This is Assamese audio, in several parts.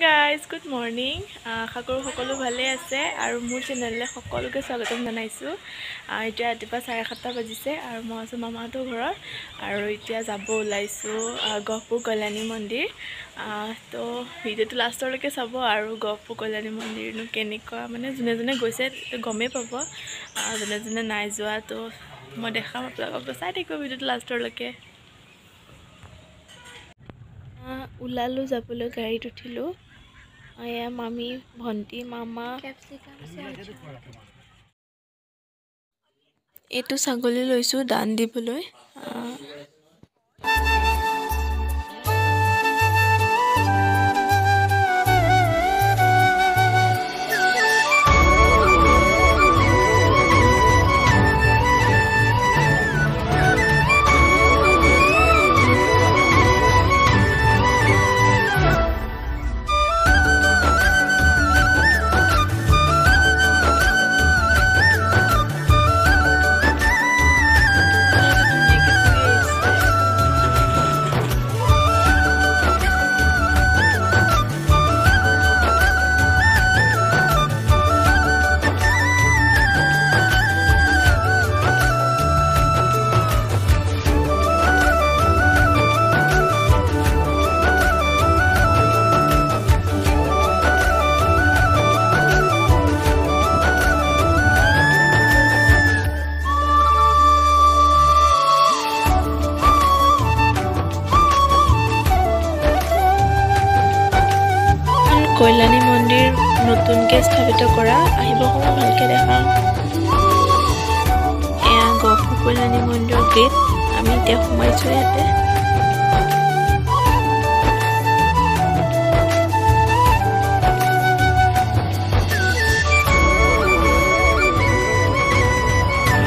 guys, good morning. আশা কৰো সকলো ভালে আছে আৰু মোৰ চেনেললে সকলোকে স্বাগতম জনাইছো। এতিয়া ৰাতিপুৱা 7:30 বাজিছে আৰু মই আছো মামাহঁতৰ ঘৰত আৰু এতিয়া যাব ওলাইছো গহপুৰ কাlyani mondir। তো ভিডিওটো লাষ্টলৈকে চাব আৰু গহপুৰ কাlyani mondirনো কেনেকুৱা মানে জনে গৈছে গমে পাব। জনে নাই যোৱা তো মই দেখাম আপোনালোকক চাই থাকিব ভিডিওটো লাষ্টলৈকে। ওলালো যাবলৈ গাড়ীত উঠিলো আয়া মামি ভন্টি মামা এইটো ছাগলী লৈছো দান দিবলৈ kalyani mondir নতুনকে স্থাপিত কৰা আহিব সময় ভালকে দেখাম এয়া গহপুৰ kalyani mondir গেট আমি এতিয়া সোমাইছো ইয়াতে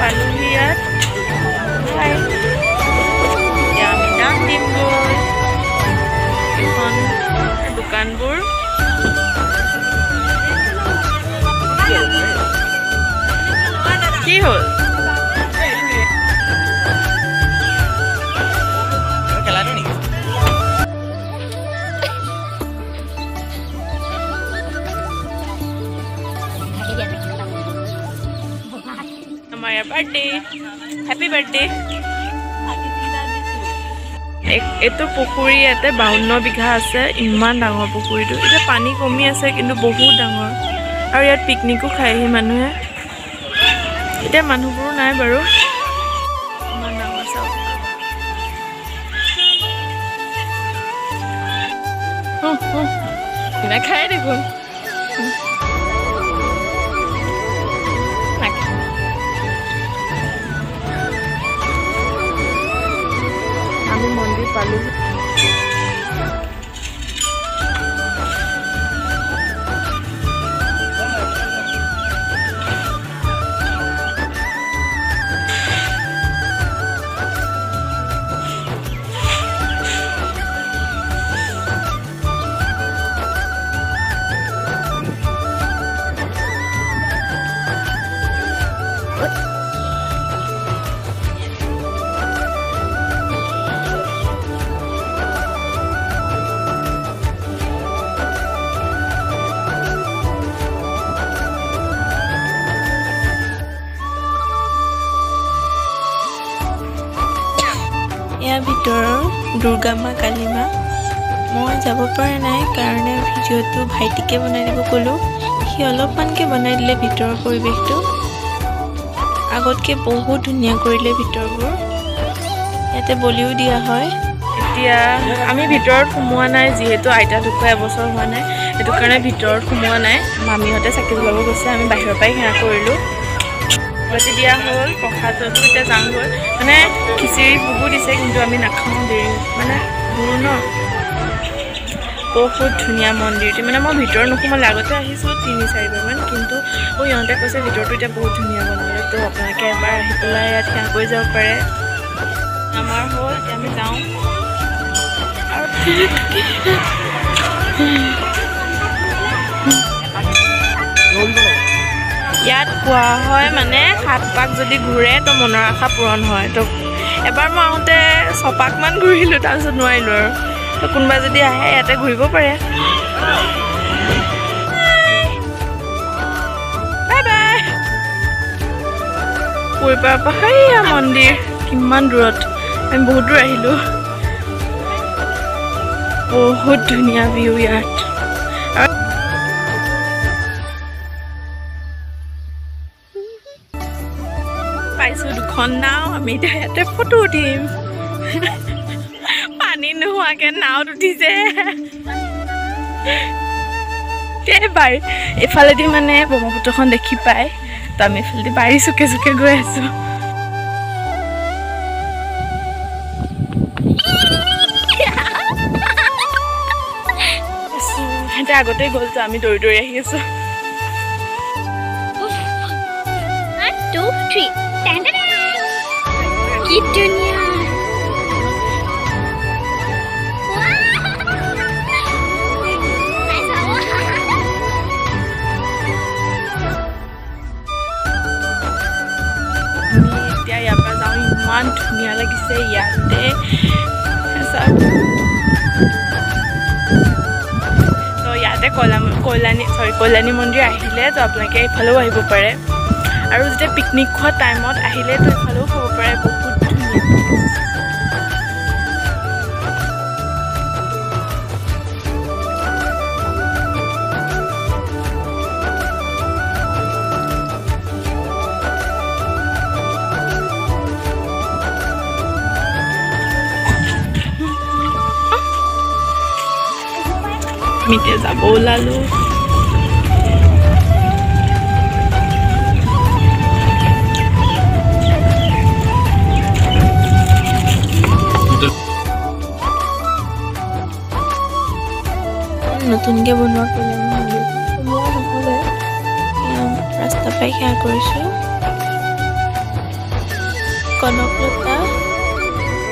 পালুহিয়াত হাই এতিয়া আমি নাম দিম গৈ এখন দোকানবোৰ কি হল খেলাটো নেকি আমাৰ বাৰ্থডে হ্যাপি বাৰ্থডে এইটো পুখুৰী ইয়াতে 52 বিঘা আছে ইমান ডাঙৰ পুখুৰীটো এতিয়া পানী কমি আছে কিন্তু বহুত ডাঙৰ আৰু ইয়াত পিকনিকো খায়হি মানুহে এতিয়া মানুহবোৰ নাই বাৰু ইমান ডাঙৰ চাওক নাখায় দেখোন আমি মন্দিৰ পালো ইয়াৰ ভিতৰৰ দুৰ্গা মা কালী মা মই যাব পৰা নাই কাৰণে ভিডিঅ'টো ভাইটিকে বনাই দিব ক'লো সি অলপমানকে বনাই দিলে ভিতৰৰ পৰিৱেশটো আগতকে বহুত ধুনীয়া কৰিলে ভিতৰবোৰ ইয়াতে বলিও দিয়া হয় এতিয়া আমি ভিতৰত সোমোৱা নাই যিহেতু আইতা ঢুকুৱা এবছৰ হোৱা নাই সেইটো কাৰণে ভিতৰত সোমোৱা নাই মামীহঁতে চাকি জ্বলাব গৈছে আমি বাহিৰৰ পৰাই সেৱা কৰিলোঁ বাতি দিয়া হ'ল প্ৰসাদটো এতিয়া যাওঁগৈ মানে খিচিৰি বহুত দিছে কিন্তু আমি নাখাওঁ দেৰি মানে দূৰ ন বহুত ধুনীয়া মন্দিৰটো মানে মই ভিতৰত নোসোমালে আগতে আহিছোঁ 3-4বাৰমান কিন্তু ইহঁতে কৈছে ভিতৰটো এতিয়া বহুত ধুনীয়া বনালে তো আপোনালোকে এবাৰ আহি পেলাই ইয়াত সেৱা কৰি যাব পাৰে আমাৰ হ'ল এতিয়া আমি যাওঁ আৰু ইয়াত কোৱা হয় মানে 7 পাক যদি ঘূৰে তো মনৰ আশা পূৰণ হয় তো এবাৰ মই আহোঁতে 6 পাকমান ঘূৰিলোঁ তাৰপিছত নোৱাৰিলোঁ আৰু তো কোনোবা যদি আহে ইয়াতে ঘূৰিব পাৰে পৰা হাইয়া মন্দিৰ কিমান দূৰত আমি বহুত দূৰ আহিলোঁ বহুত ধুনীয়া ভিউ ইয়াত পাইছোঁ দুখন নাও আমি এতিয়া ইয়াতে ফটো উঠিম পানী নোহোৱাকৈ নাৱত উঠিছে এইফালেদি মানে ব্ৰহ্মপুত্ৰখন দেখি পায় তো আমি এইফালেদি বাৰী চুকে চুকে গৈ আছোঁ সিহঁতে আগতেই গ'ল তো আমি দৌৰি দৌৰি আহি আছোঁ 1 2 3 কি ধুনীয়া এতিয়া ইয়াৰ পৰা যাওঁ ইমান ধুনীয়া লাগিছে ইয়াতে তো ইয়াতে কল্যাণী মন্দিৰ আহিলে তো আপোনালোকে এইফালেও আহিব পাৰে আৰু যেতিয়া পিকনিক খোৱা টাইমত আহিলে তো এইফালেও খাব পাৰে বহুত ধুনীয়া মিতে যাব ওলালো নতুনকৈ বনোৱা কল্যাণী মন্দিৰ মই নহ'লে ৰাস্তা পাই সেয়া কৰিছোঁ কনকলতা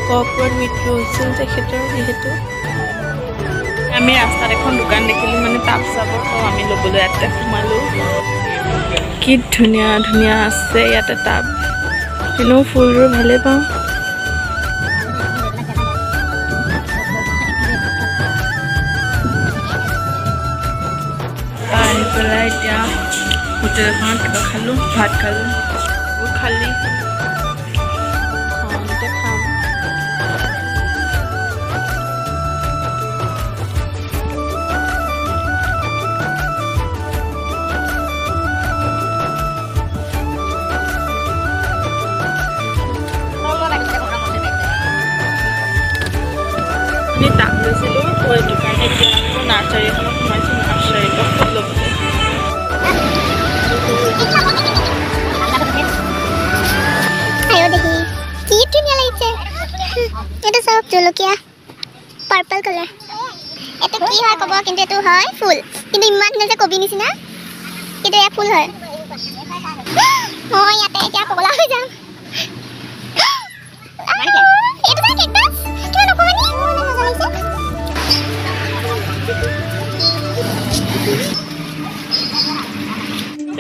গহপুৰত মৃত্যু হৈছিল তেখেতৰ যিহেতু আমি ৰাস্তাত এখন দোকান দেখিলোঁ মানে তাপ চাবৰ তো আমি ল'বলৈ ইয়াতে সোমালোঁ কি ধুনীয়া ধুনীয়া আছে ইয়াতে তাপ এনেও ফুলবোৰ ভালেই পাওঁ আনি পেলাই এতিয়া হোটেল এখনত কিবা খালোঁ ভাত খালোঁ খালি খাম আমি তাপ লৈছিলোঁ সেইটো কাৰণে এতিয়া নাৰ্চাৰী এখনত সোমাইছোঁ নাৰ্চাৰীৰ পৰা ফুল ল'বলৈ কি ধুনীয়া লাগিছে এইটো চাওক জলকীয়া পাৰ্পল কালাৰ এইটো কি হয় ক'ব কিন্তু এইটো হয় ফুল কিন্তু ইমান ধুনীয়া যে কবি নিচিনা কিন্তু এয়া ফুল হয় মই ইয়াতে এতিয়া পগলা হৈ যাম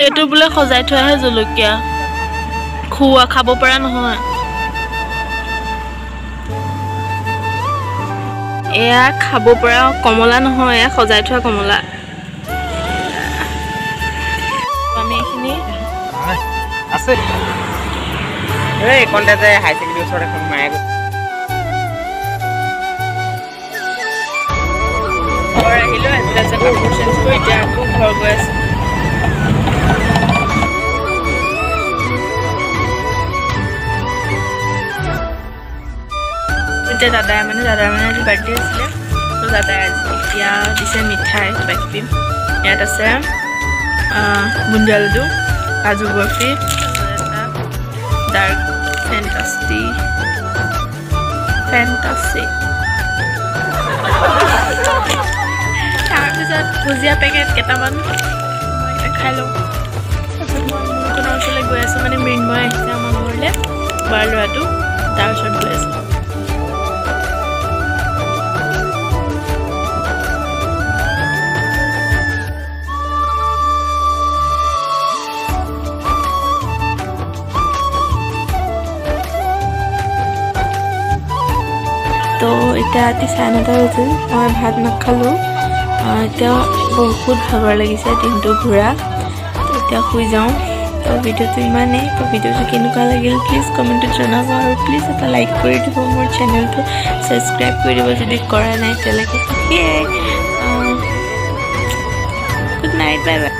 এইটো বোলে সজাই থোৱাহে জলকীয়া খোৱা খাব পৰা নহয় এয়া খাব পৰা কমলা নহয় এয়া সজাই থোৱা কমলা আমি এইখিনি আছে এই কণ্টে যে হাই সেকেন্ডাৰী ওচৰত এখন মায়ে ঘৰ আহিলোঁ এম্বুলেঞ্চ কাপোৰ চেঞ্জ কৰি এতিয়া আকৌ ঘৰ গৈ আছোঁ এতিয়া দাদাৰ মানে আজি বাৰ্থডে আছিলে তো দাদাই আজি এতিয়া দিছে মিঠাই কিবা কিবি ইয়াত আছে বুন্দিয়া লাডু কাজু বৰফি এটা ডাৰ্ক ফেণ্টাষ্টিক তাৰপিছত ভুজিয়া পেকেট কেইটামান মই এতিয়া খাই লওঁ তাৰপিছত মই মোৰখনৰ ওচৰলৈ গৈ আছোঁ মানে মৃন্ময় আহিছে আমাৰ ঘৰলৈ বাৰ ল'ৰাটো তাৰ ওচৰত গৈ আছোঁ তো এতিয়া ৰাতি 9:30 বাজিল মই ভাত নাখালোঁ এতিয়া বহুত ভাগৰ লাগিছে দিনটো ঘূৰা তো এতিয়া শুই যাওঁ তো ভিডিঅ'টো ইমানেই। তো ভিডিঅ'টো কেনেকুৱা লাগিল প্লিজ কমেণ্টত জনাব আৰু প্লিজ এটা লাইক কৰি দিব, মোৰ চেনেলটো ছাবস্ক্ৰাইব কৰি দিব যদি কৰা নাই এতিয়ালৈকে। Good night, bye bye.